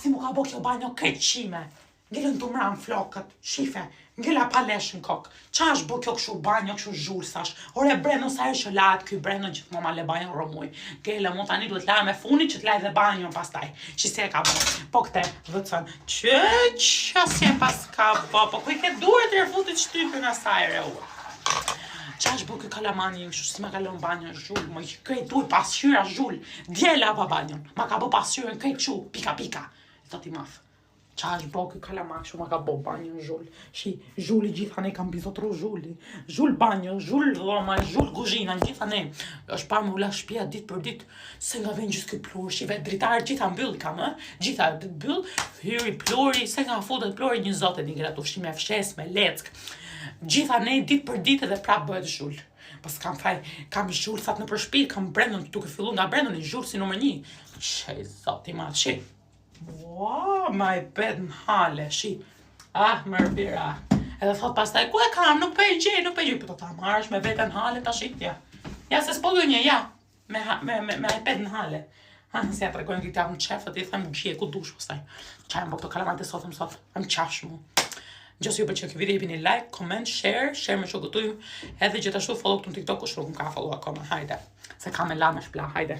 si mu ka bo kjo banjo keqime. Ngellën të mram flokët, shife, ngella pa lesh në kokë. Qa është bo kjo këshu banjo, këshu zhursash? Ore breno sa e që latë kjo breno gjithë më le banjo rëmuj. Ngellë mu tani duhet laje me funi që t'laj dhe banjo pastaj. Që se e ka bo. Po këte, vëtësën, që si e pas ka bo, po kuj ke duhet të refutit shtypin asaj re ua. Qa është bo kjo kalamani, kështu si ma kalon banjo zhull, më këj duj pasqyra zhull, djela pa banjon, ma ka bo pasqyra këj këshu, pika pika, e thot i mafë. Qa është bo kjo kalamak, shu ma ka bo banjo zhull, shi, zhulli gjitha ne kam bizotru zhulli, zhull banjo, zhull dhoma, zhull kuzhina, gjitha ne, është par me ula shpia dit për dit, se nga ven gjithë kjo plur, shive dritarë gjitha mbyll kam, gjitha mbyll, hyri pluri, se nga futet pluri një zote një gratu, shi me fshes, me leck. Gjitha ne dit për dit edhe prap bëhet zhull. Pas kam faj, kam zhull thatë në përshpi, kam brendon, duke fillu nga brendon i zhull si nëmër 1. Qej, zoti ma, shi. Wow, ma i pet në hale, shi. Ah, mërbira. Edhe thot pastaj, ku e kam, nuk pe i gjej, po të ta marrësh me vete në hale, ta shitja. Ja, se s'po gënje, ja, me i pet në hale. Se ja të regojnë këtë javë në qefët, i them gjie, ku dush pastaj. Qaj më bo këto kalamajt e sotëm sot, më qash mu. Nëse ju pëlqen kjo video, jepini like, comment, share me shokët tuaj, edhe gjithashtu follow këtë në TikTok, kush nuk më ka follow akoma, hajde. Se kam e la me shpla, hajde.